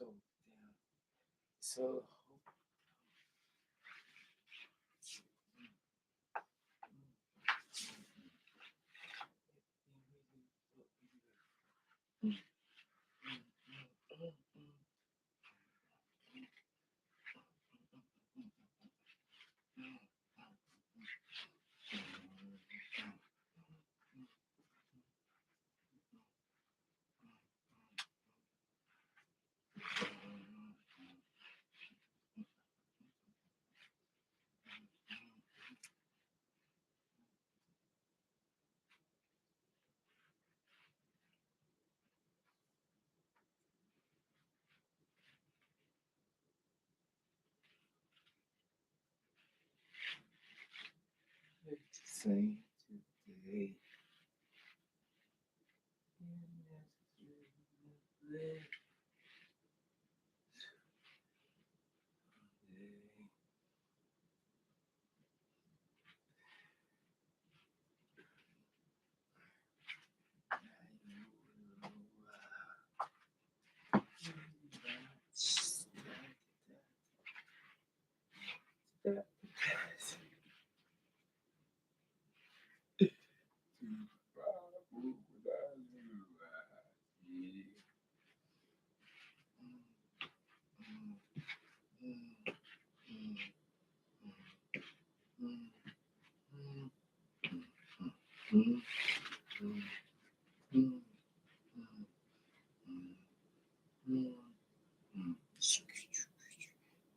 down. So let's sing today.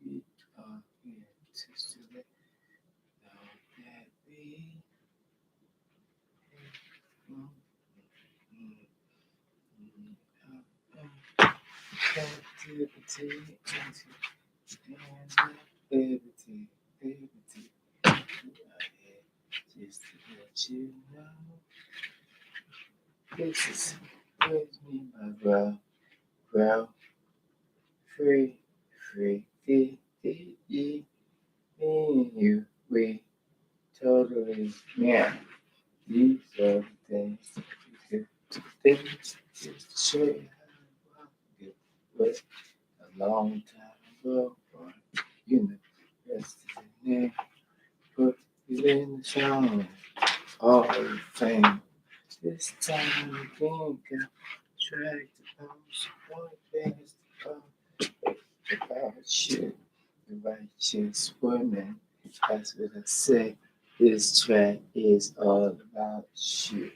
We are here to select all that we activity and liberty. We are here just to let you know. This is with me, my bro, free, me and you, we totally, yeah. These are the things that we do. Things just to show you how it was a long time ago. Or, you know, yesterday, put it in the song. All the fame. This time we think I tried to post one things about you, the righteous woman. That's what I say. This track is all about you.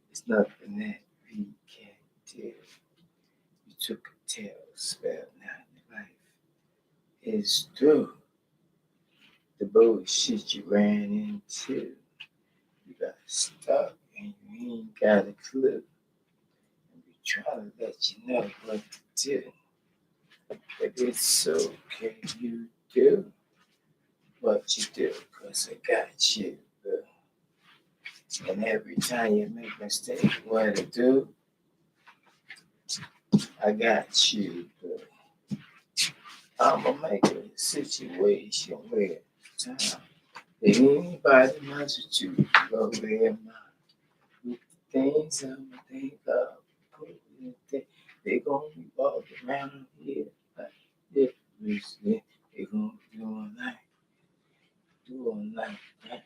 It's nothing that we can do. You took a tailspell, now your life is through. The bullshit you ran into, you got stuck and you ain't got a clue. And we try to let you know what to do. But it's okay, you do what you do, cause I got you, boo. And every time you make a mistake, what to do, I got you, boo. I'ma make a situation where time that anybody mess with you, go their mind. With the things I'ma think of, put it in the they gon' be walking around here like this, they gon' be doing like that.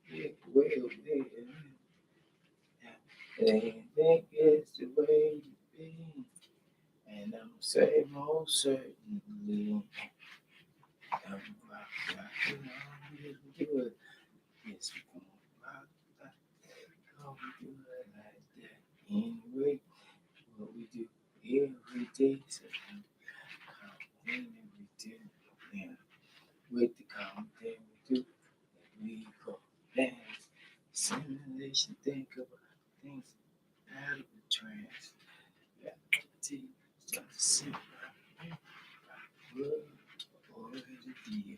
Yeah, well, they think it's the way you be, and I'm saying most certainly, I'm rocking on you, do it. Yes, we gon' rock like that, gon' do it like that. Anyway, what we do every day, so every day, yeah. With the calm thing we do, we go dance. Simulation, think about things out of the trance. Yeah, T, start to sing. Love or the deal.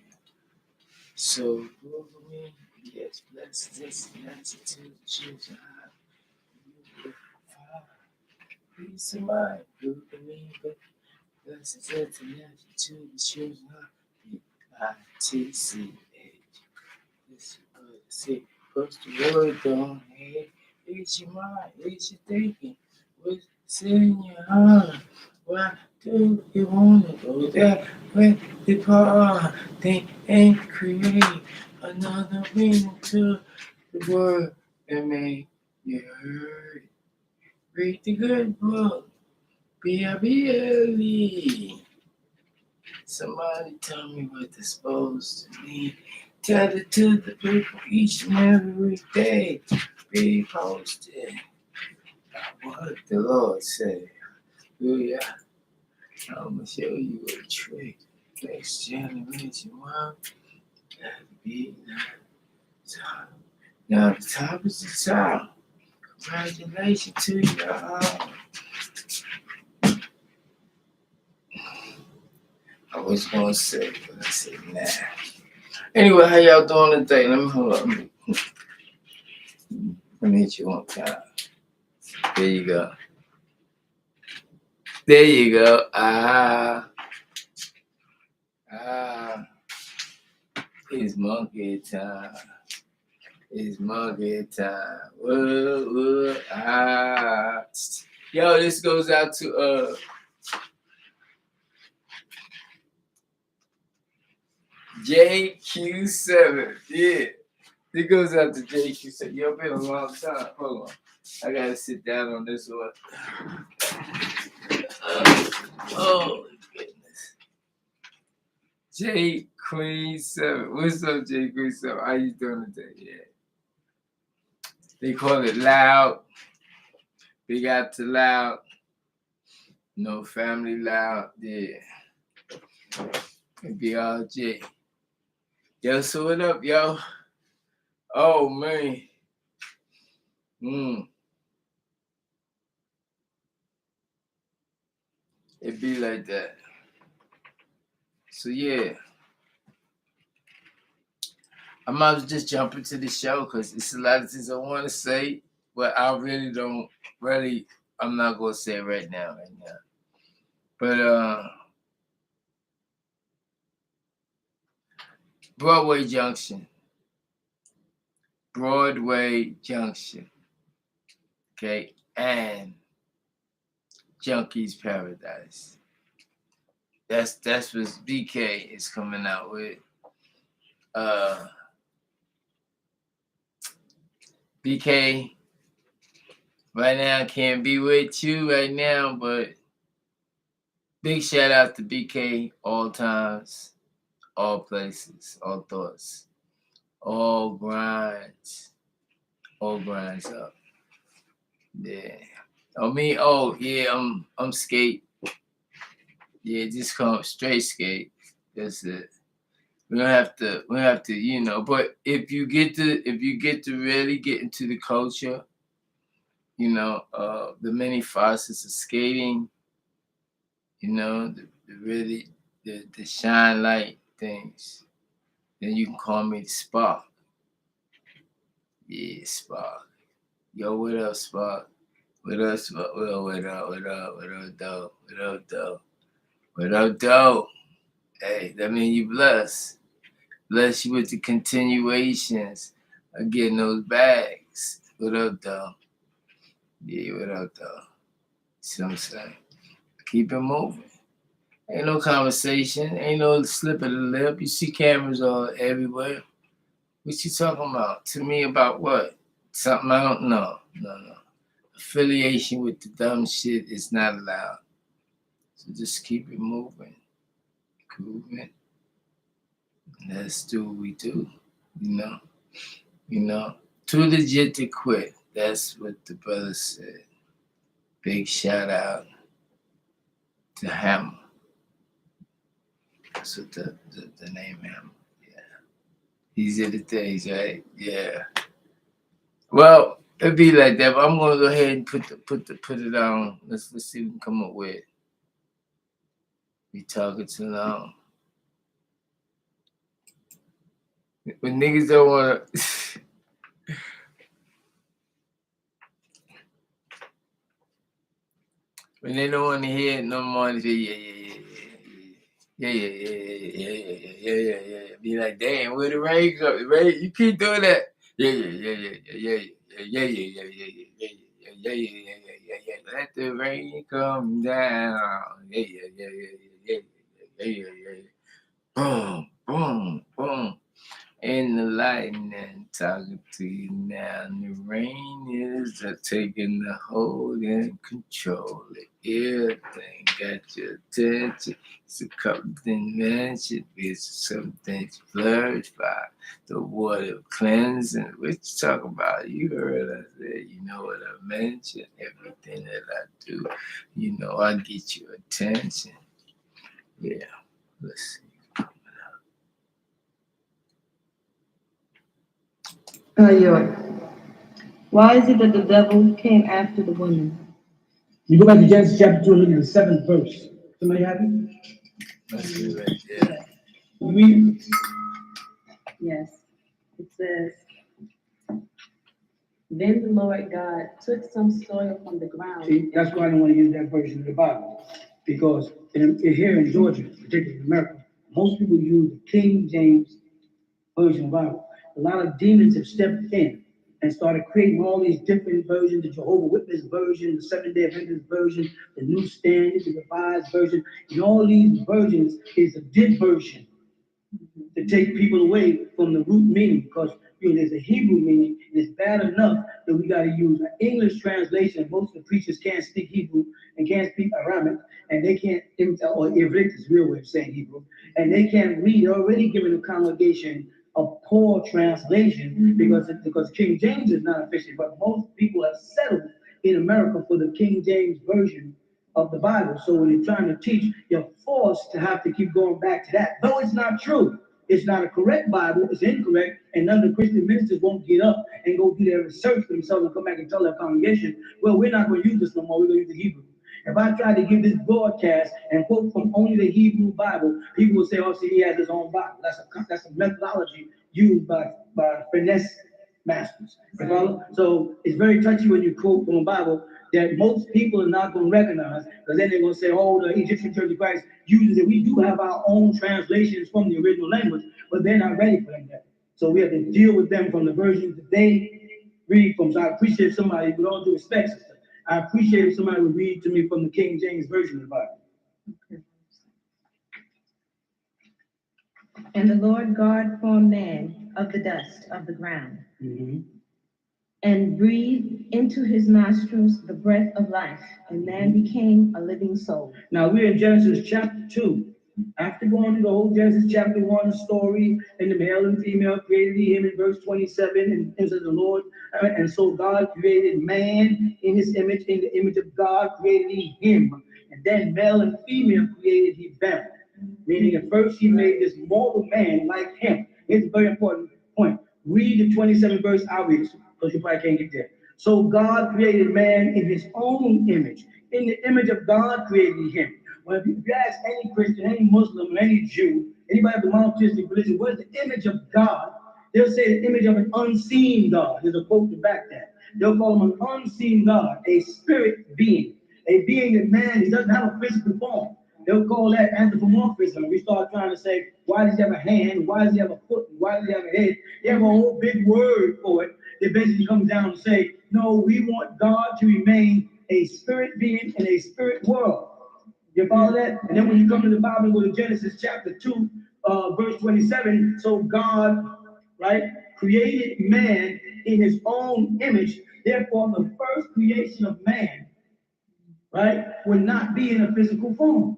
So, over me, yes, blessings, answer to the children. You will find peace of mind, over me, but blessings, answer to the children. ITCH. This is what I say. Post the word on hey. It's your mind, it's your thinking. What's It's in your heart. Why do you wanna go that way? Depart, think and create another meaning to the word that made you heard. Read the good book. B-I-B-L-E. Somebody tell me what it's supposed to mean. Tell it to the people each and every day. Be posted. What the Lord said. Hallelujah. I'm gonna show you a trick. Next generation, wow. Gotta be top. Now the top is the top. Congratulations to y'all. I was gonna say, but I said nah. Anyway, how y'all doing today? Let me hold on. Let me hit you one time. There you go. There you go. It's monkey time. It's monkey time. Yo, this goes out to JQ7. Yeah. It goes out to JQ7. Yo, been a long time. Hold on. I gotta sit down on this one. Oh goodness. J Queen 7. What's up, J Queen 7? How you doing today? Yeah. They call it loud. Big out to loud. No family loud. Yeah. Be all J. Yo, so what up, yo? Oh man. It be like that. So yeah. I might as well just jump into the show because it's a lot of things I want to say, but I really don't I'm not gonna say it right now. But Broadway Junction. Okay, and Junkie's Paradise. That's what BK is coming out with. BK right now can't be with you right now, but big shout out to BK all times, all places, all thoughts, all grinds up. Yeah. I'm skate. Yeah, just come straight skate. That's it. We don't have to, but if you get to really get into the culture, the many facets of skating, the shine light things, then you can call me the Spark. Yeah, Spark. Yo, what up, Spark? What up, Spark? What up, dope? Hey, that mean you blessed. Bless you with the continuations of getting those bags. What up, though? Yeah, what up, though? See what I'm saying? Keep it moving. Ain't no conversation. Ain't no slip of the lip. You see cameras all everywhere. What you talking about? To me about what? Something I don't know. No. Affiliation with the dumb shit is not allowed. So just keep it moving. Cool, man. Let's do what we do. Too legit to quit. That's what the brother said. Big shout out to Hammer. That's what the name Hammer. Yeah. These are the things, right? Yeah. Well, it'd be like that, but I'm gonna go ahead and put it on. Let's see what we can come up with. We talking too long. When niggas don't wanna when they don't wanna hear it no more, they say, yeah. Be like, damn, where the rain go? Rain, you keep doing that. Yeah. yeah, yeah, yeah, yeah, yeah, yeah. Let the rain come down. Yeah, yeah, yeah, yeah, yeah, yeah, yeah, yeah, yeah. Boom, boom, boom. And the lightning talking to you now. And the rain is taking the hold and control of everything. Got your attention. It's a couple dimensions. It's something to flourish by. The water cleansing. What you talk about? You heard I said, you know what I mentioned? Everything that I do, you know, I get your attention. Yeah, let's see. York. Why is it that the devil came after the woman? You go back to Genesis chapter 2 and look at the 7th verse. Somebody have it? Let's see right there. Read. Yes. It says, then the Lord God took some soil from the ground. See, that's why I don't want to use that version of the Bible. Because here in Georgia, particularly in America, most people use the King James version of the Bible. A lot of demons have stepped in and started creating all these different versions, the Jehovah Witness version, the Seventh-day Adventist version, the New Standard, the Revised version, and all these versions is a did version to take people away from the root meaning, because there's a Hebrew meaning, and it's bad enough that we got to use an English translation. Most of the preachers can't speak Hebrew and can't speak Aramaic, and they can't, or Ivrit is real way of saying Hebrew, and they can't read. They're already giving the congregation a poor translation because King James is not official, but most people have settled in America for the King James version of the Bible. So when you're trying to teach, you're forced to have to keep going back to that. Though it's not true. It's not a correct Bible. It's incorrect. And none of the Christian ministers won't get up and go do their research themselves and come back and tell their congregation, well, we're not going to use this no more. We're going to use the Hebrew. If I try to give this broadcast and quote from only the Hebrew Bible, people will say, oh, see, he has his own Bible. That's a methodology used by finesse masters. Right. So it's very touchy when you quote from the Bible that most people are not going to recognize, because then they're going to say, oh, the Egyptian Church of Christ uses it. We do have our own translations from the original language, but they're not ready for that. So we have to deal with them from the versions that they read from. So I appreciate somebody, with all due respect, sister, I appreciate if somebody would read to me from the King James Version of the Bible. And the Lord God formed man of the dust of the ground, and breathed into his nostrils the breath of life, and man became a living soul. Now we're in Genesis chapter 2. After going through the whole Genesis chapter 1 story, and the male and female created him in verse 27, and says the Lord, and so God created man in his image, in the image of God created he him. And then male and female created he them. Meaning at first he made this mortal man like him. Here's a very important point. Read the 27th verse, I'll read it, because you probably can't get there. So God created man in his own image. In the image of God created he him. Well, if you ask any Christian, any Muslim, any Jew, anybody of the monotheistic religion, what is the image of God? They'll say the image of an unseen God. There's a quote to back that. They'll call him an unseen God, a spirit being. A being that man, he doesn't have a physical form. They'll call that anthropomorphism. We start trying to say, why does he have a hand? Why does he have a foot? Why does he have a head? They have a whole big word for it that basically comes down to say, no, we want God to remain a spirit being in a spirit world. You follow that? And then when you come to the Bible and go to Genesis chapter 2, verse 27, so God, right, created man in his own image. Therefore, the first creation of man, right, would not be in a physical form.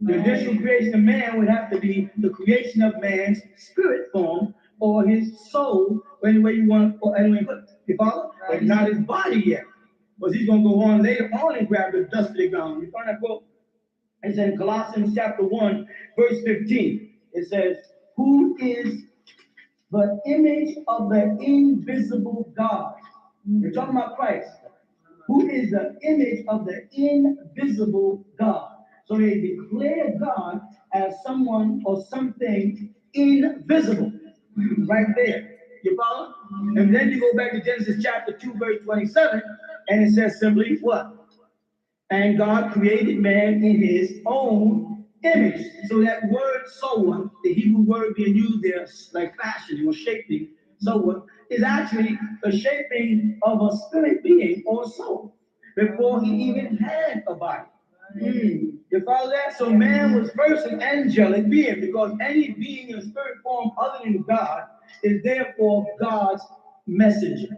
The initial creation of man would have to be the creation of man's spirit form or his soul, or any way you want, or any way, you follow? But not his body yet. Because he's going to go on later on and grab the dust of the ground. You find that quote? It's in Colossians chapter 1, verse 15. It says, who is the image of the invisible God? You're talking about Christ. Who is the image of the invisible God? So they declare God as someone or something invisible. Right there. You follow? And then you go back to Genesis chapter 2, verse 27, and it says simply what? And God created man in his own image. So that word soa, the Hebrew word being used there, like fashion or shaping, soa, is actually the shaping of a spirit being or soul before he even had a body. You follow that? So man was first an angelic being because any being in spirit form other than God is therefore God's messenger.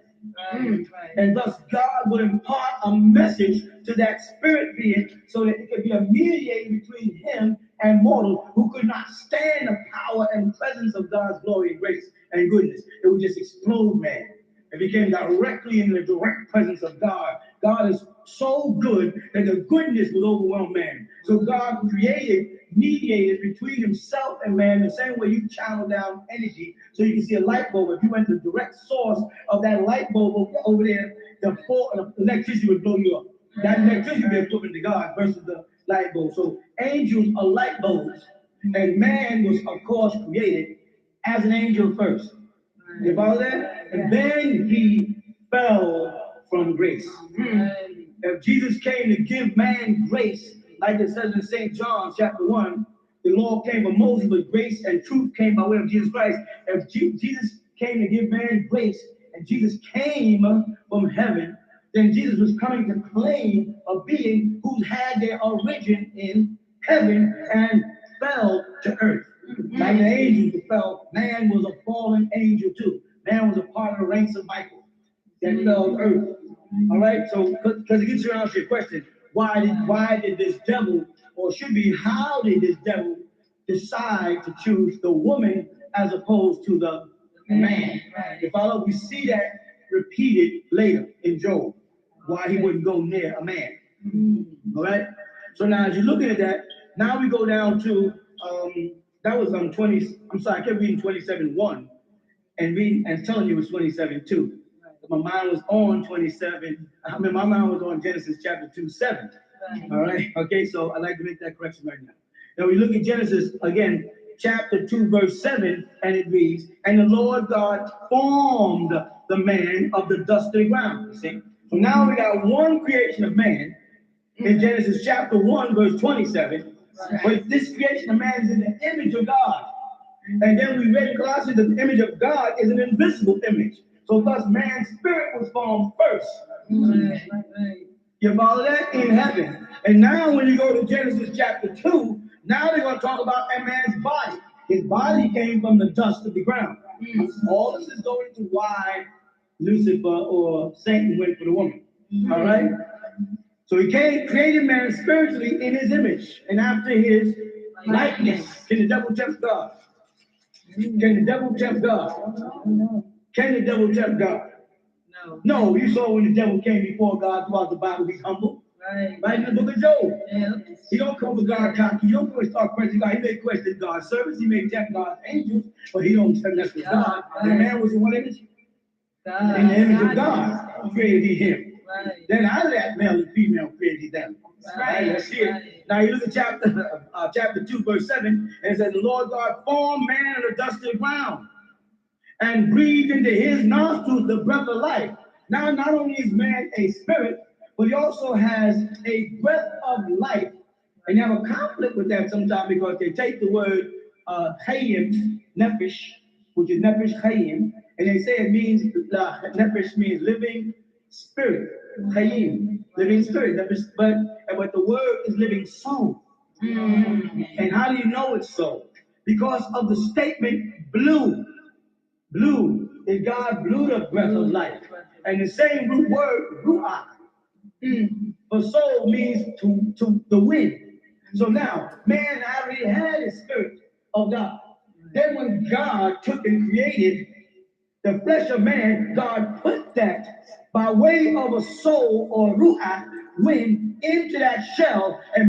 And thus God will impart a message to that spirit being so that it could be a mediator between him and mortal who could not stand the power and presence of God's glory and grace and goodness. It would just explode man. It became directly in the direct presence of God. God is so good that the goodness will overwhelm man. So God created, mediated between himself and man the same way you channel down energy so you can see a light bulb. If you went to the direct source of that light bulb over there, the electricity would blow you up. That electricity would be equivalent to God versus the light bulb. So angels are light bulbs. And man was, of course, created as an angel first. You follow that? And then he fell from grace. If Jesus came to give man grace, like it says in St. John chapter 1, the law came from Moses, but grace and truth came by way of Jesus Christ. If Jesus came to give man grace, and Jesus came from heaven, then Jesus was coming to claim a being who had their origin in heaven and fell to earth. Like the angels who fell, man was a fallen angel too. Man was a part of the ranks of Michael that fell to earth. All right, so because it gets around to your question, why did this devil, or should be, how did this devil decide to choose the woman as opposed to the man? You follow? We see that repeated later in Job, why he wouldn't go near a man. All right, so now as you're looking at that, now we go down to that was 20. I'm sorry, I kept reading 27:1 and telling you it was 27:2. My mind was on 27. My mind was on Genesis chapter 2:7. All right. Okay. So I'd like to make that correction right now. Now we look at Genesis again, chapter 2, verse 7, and it reads, "And the Lord God formed the man of the dust of the ground." You see. So now we got one creation of man in Genesis chapter 1, verse 27. But this creation of man is in the image of God. And then we read in Colossians that the image of God is an invisible image. So thus man's spirit was formed first. You follow that? In heaven. And now when you go to Genesis chapter 2, now they're going to talk about a man's body. His body came from the dust of the ground. All this is going to why Lucifer or Satan went for the woman. All right? So he created man spiritually in his image and after his likeness. Can the devil tempt God? Can the devil tempt God? Can the devil tempt God? No. You saw when the devil came before God throughout the Bible, he's humble. Right in the book of Job. He don't come to God cocky. He don't start questioning God. He may question God's service. He may tempt God's angels, but he don't tempt with God. The man was in what image? God. In the image of God created he him. Then out of that male and female created them. Let's see it. Now you look at chapter 2, verse 7, and it says, "The Lord God formed man of the dust of the ground and breathed into his nostrils the breath of life." Now not only is man a spirit, but he also has a breath of life. And you have a conflict with that sometimes because they take the word hayim, nephesh, which is nephesh hayim, and they say it means, nephesh means living spirit. Hayim, living spirit. But the word is living soul. And how do you know it's so? Because of the statement blew. Blew is God blew the breath of life. And the same root word, ruach, for soul means to the wind. So now, man already had the spirit of God. Then when God took and created the flesh of man, God put that by way of a soul or ruach wind into that shell and